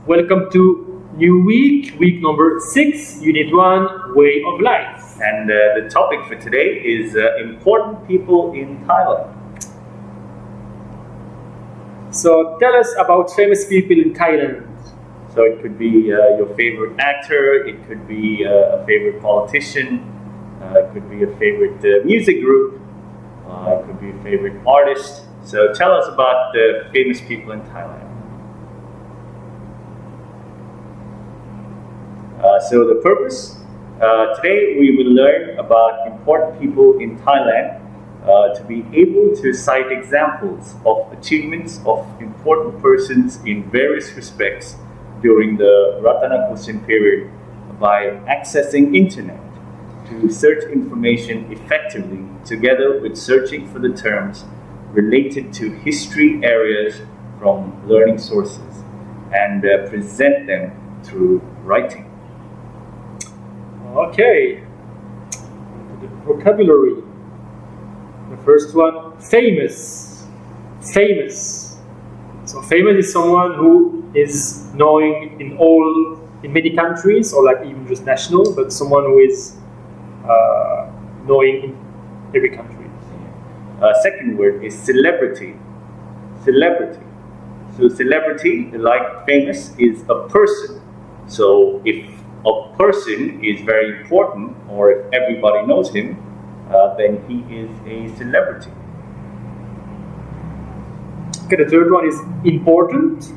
welcome to new week number 6, unit 1, way of life. And the topic for today is important people in Thailand. So tell us about famous people in Thailand. So it could be your favorite actor, it could be a favorite politician, it could be a favorite music group, it could be a favorite artist. So tell us about the famous people in Thailand. So the purpose, today we will learn about important people in Thailand to be able to cite examples of achievements of important persons in various respects during the Ratanakosin period by accessing internet to search information effectively together with searching for the terms related to history areas from learning sources and present them through writing. Okay, the vocabulary. The first one, famous. Famous. So famous is someone who is known in many countries, or like even just national, but someone who is known in every country. Second word is celebrity. Celebrity. So celebrity, like famous, is a person. So if a person is very important, or if everybody knows him, then he is a celebrity. Okay, the third one is important.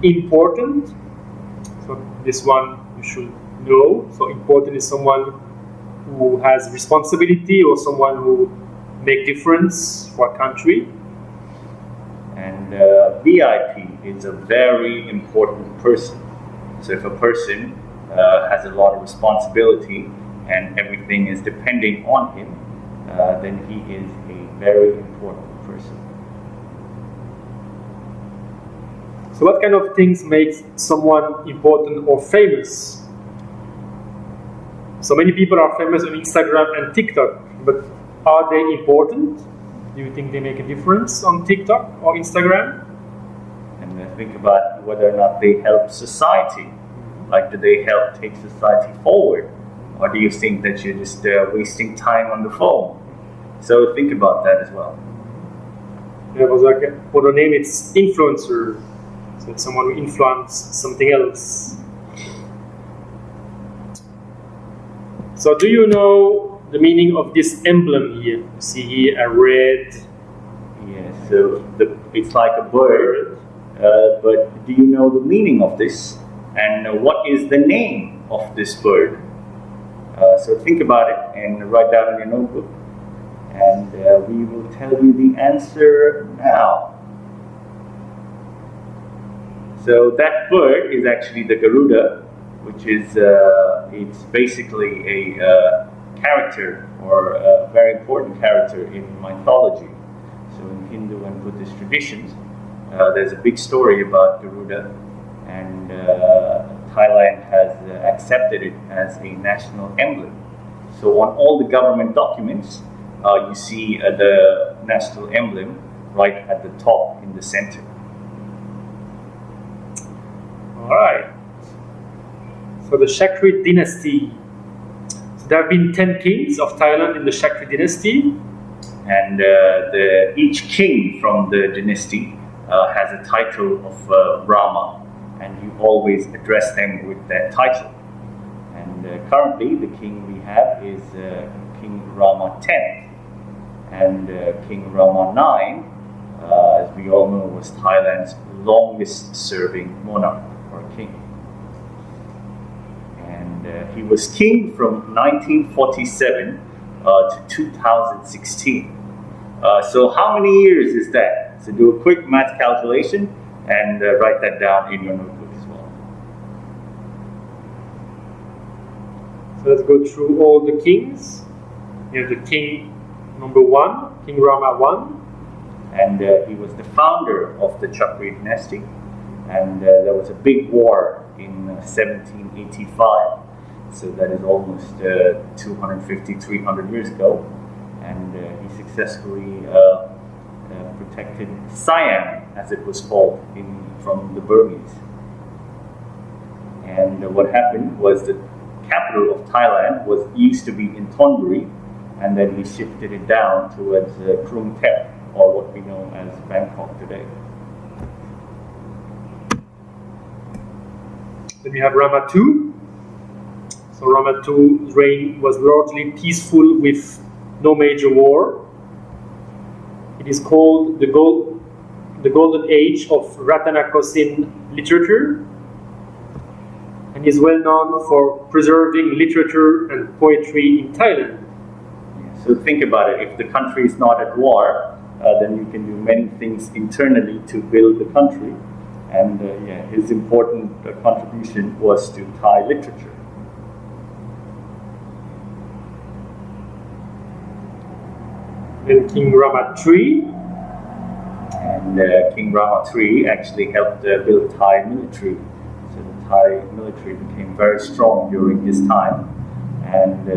Important. So this one you should know. So important is someone who has responsibility or someone who make difference for a country. And VIP is a very important person. So if a person has a lot of responsibility and everything is depending on him, then he is a very important person. So what kind of things makes someone important or famous? So many people are famous on Instagram and TikTok, but are they important? Do you think they make a difference on TikTok or Instagram? And think about whether or not they help society. Like, do they help take society forward? Or do you think that you're just wasting time on the phone? So think about that as well. There was like another name, it's influencer. So it's someone who influences something else. So do you know the meaning of this emblem here? You see here a red. Yeah, so it's like a bird, but do you know the meaning of this? And what is the name of this bird? So think about it and write down in your notebook. And we will tell you the answer now. So that bird is actually the Garuda, which is it's basically a character, or a very important character in mythology. So in Hindu and Buddhist traditions, there's a big story about Garuda, and Thailand has accepted it as a national emblem. So on all the government documents, you see the national emblem right at the top in the center. Alright. So the Shakri dynasty. So there have been 10 kings of Thailand in the Shakri dynasty. And each king from the dynasty has a title of Rama. And you always address them with that title. And currently the king we have is King Rama X. And King Rama IX, as we all know, was Thailand's longest serving monarch or king. And he was king from 1947 to 2016. So how many years is that? So do a quick math calculation and write that down in your notebook as well. So let's go through all the kings. You have the king number 1, King Rama 1. And he was the founder of the Chakri dynasty. And there was a big war in 1785. So that is almost 250, 300 years ago. And he successfully protected Siam, as it was called, from the Burmese. And what happened was the capital of Thailand was used to be in Thonburi, and then he shifted it down towards Krung Thep, or what we know as Bangkok today. Then we have Rama II. So Rama II's reign was largely peaceful with no major war. It is called the golden age of Ratanakosin literature, and is well known for preserving literature and poetry in Thailand. So think about it, if the country is not at war, then you can do many things internally to build the country. And his important contribution was to Thai literature. Then King Rama III. And King Rama III actually helped build Thai military. So the Thai military became very strong during his time. And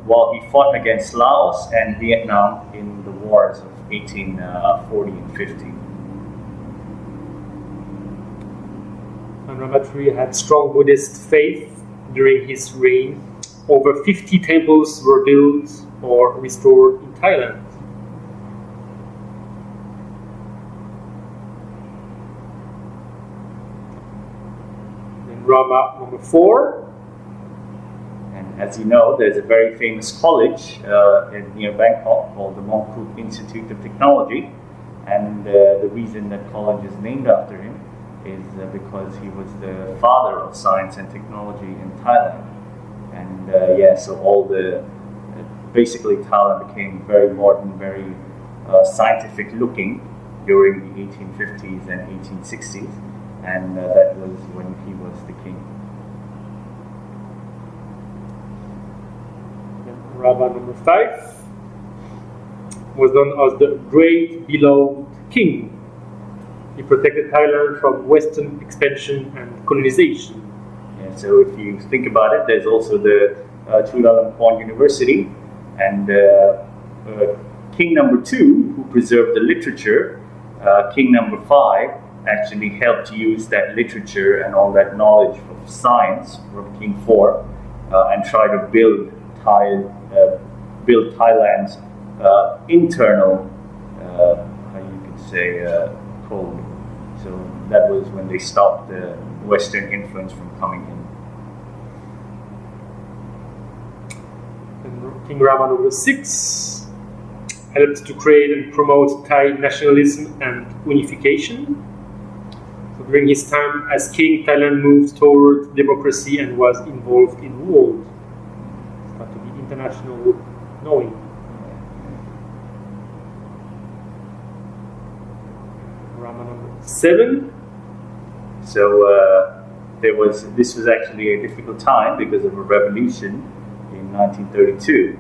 while he fought against Laos and Vietnam in the wars of 1840 and 50. And Rama III had strong Buddhist faith during his reign. Over 50 temples were built or restored in Thailand. Then Rama IV. And as you know, there's a very famous college near Bangkok called the Mongkut Institute of Technology. And the reason that college is named after him is because he was the father of science and technology in Thailand. And so all basically Thailand became very modern, very scientific looking during the 1850s and 1860s. And that was when he was the king. Rama V was known as the Great Beloved King. He protected Thailand from Western expansion and colonization. Yeah, so if you think about it, there's also the Chulalongkorn University, and King number 2, who preserved the literature, King number 5 actually helped use that literature and all that knowledge of science from King 4 and try to build Thailand's internal, how you could say, code. So that was when they stopped the Western influence from coming in. And King Rama VI helped to create and promote Thai nationalism and unification. So during his time as king, Thailand moved toward democracy and was involved in wars. It started to be international knowing. Rama VII. So this was actually a difficult time because of a revolution in 1932,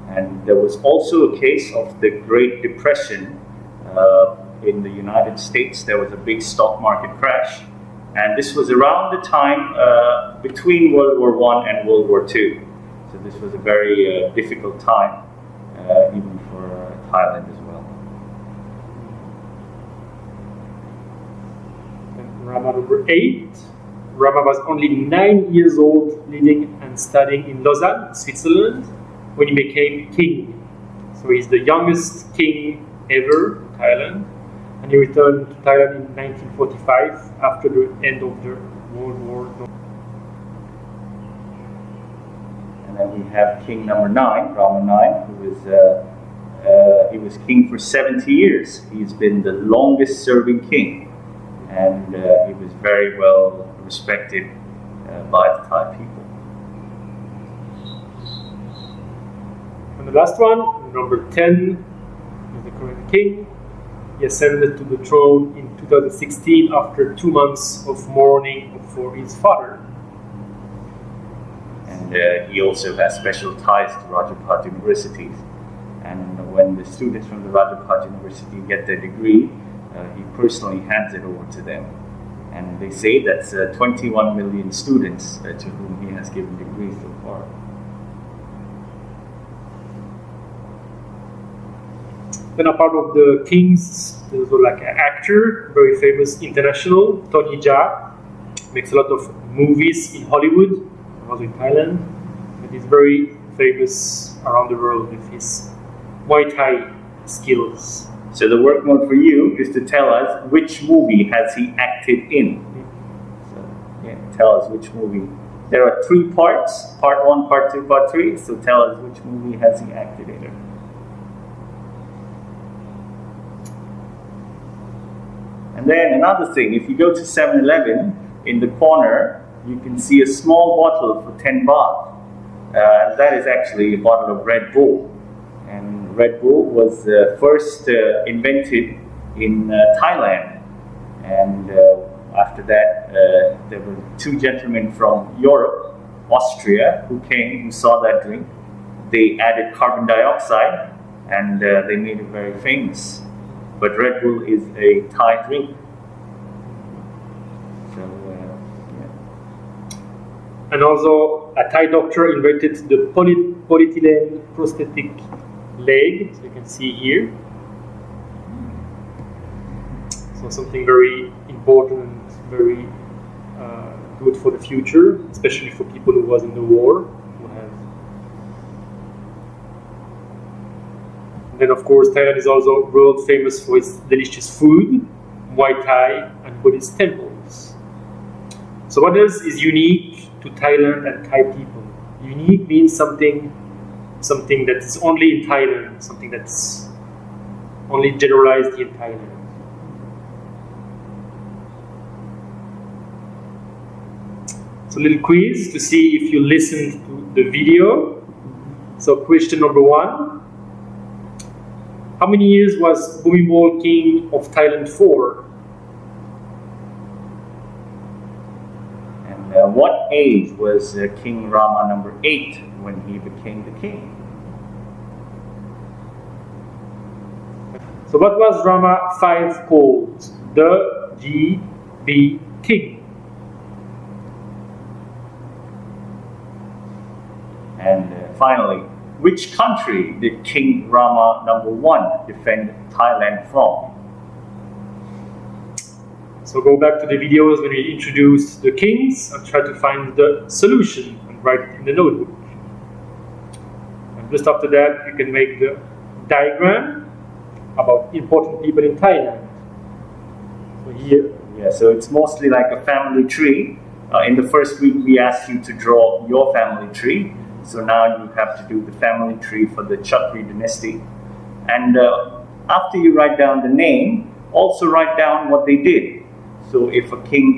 and there was also a case of the Great Depression in the United States. There was a big stock market crash, and this was around the time between World War I and World War II. So this was a very difficult time, even for Thailand as well. And Rama VIII. Rama was only 9 years old, living and studying in Lausanne, Switzerland, when he became king. So he's the youngest king ever in Thailand, and he returned to Thailand in 1945 after the end of the World War II. And then we have King number 9, Rama IX, who he was king for 70 years. He's been the longest serving king, and he was very well respected by the Thai people. And the last one, number 10, is the current king. He ascended to the throne in 2016 after 2 months of mourning for his father. And he also has special ties to Rajabhat universities. And when the students from the Rajabhat University get their degree, he personally hands it over to them. And they say that's 21 million students to whom he has given degrees so far. Then a part of the kings, there's also like an actor, very famous international, Tony Jaa, makes a lot of movies in Hollywood, also in Thailand, and he's very famous around the world with his Muay Thai skills. So the work mode for you is to tell us which movie has he acted in. So yeah, tell us which movie. There are 3 parts, part 1, part 2, part 3. So tell us which movie has he acted in. And then another thing, if you go to 7-Eleven, in the corner, you can see a small bottle for 10 baht. That is actually a bottle of Red Bull. And Red Bull was first invented in Thailand. And after that, there were 2 gentlemen from Europe, Austria, who came, who saw that drink. They added carbon dioxide and they made it very famous. But Red Bull is a Thai drink. So, yeah. And also, a Thai doctor invented the polyethylene prosthetic leg, so you can see here. So something very important, very good for the future, especially for people who was in the war. Then of course Thailand is also world famous for its delicious food, Muay Thai and Buddhist temples. So what else is unique to Thailand and Thai people? Unique means something that is only in Thailand, something that's only generalized in Thailand. So a little quiz to see if you listened to the video. So question number 1. How many years was Bhumibol king of Thailand for? And what age was King Rama number 8 when he became the king? So what was Rama 5 called? The G.B. king. And finally, which country did King Rama number 1 defend Thailand from? So go back to the videos when we introduced the kings and try to find the solution and write it in the notebook. And just after that, you can make the diagram about important people in Thailand. So here. Yeah, so it's mostly like a family tree. In the first week, we asked you to draw your family tree. So now you have to do the family tree for the Chakri dynasty. And after you write down the name, also write down what they did. So if a king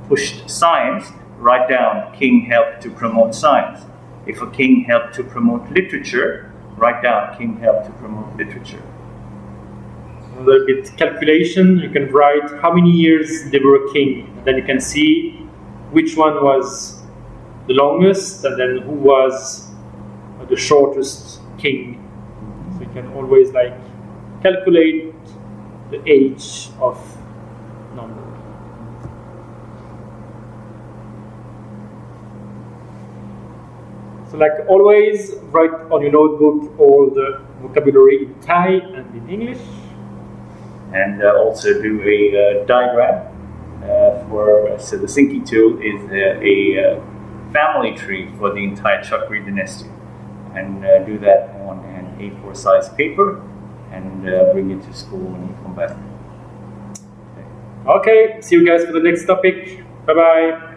pushed science, write down king helped to promote science. If a king helped to promote literature, write down king helped to promote literature. A little bit calculation, you can write how many years they were a king. And then you can see which one was the longest and then who was the shortest king. So you can always calculate the age of number. So like always, write on your notebook all the vocabulary in Thai and in English. And also do a diagram so the Sinki tool is a family tree for the entire Chakri dynasty, and do that on an A4 size paper and bring it to school when you come back. Okay, see you guys for the next topic. Bye bye.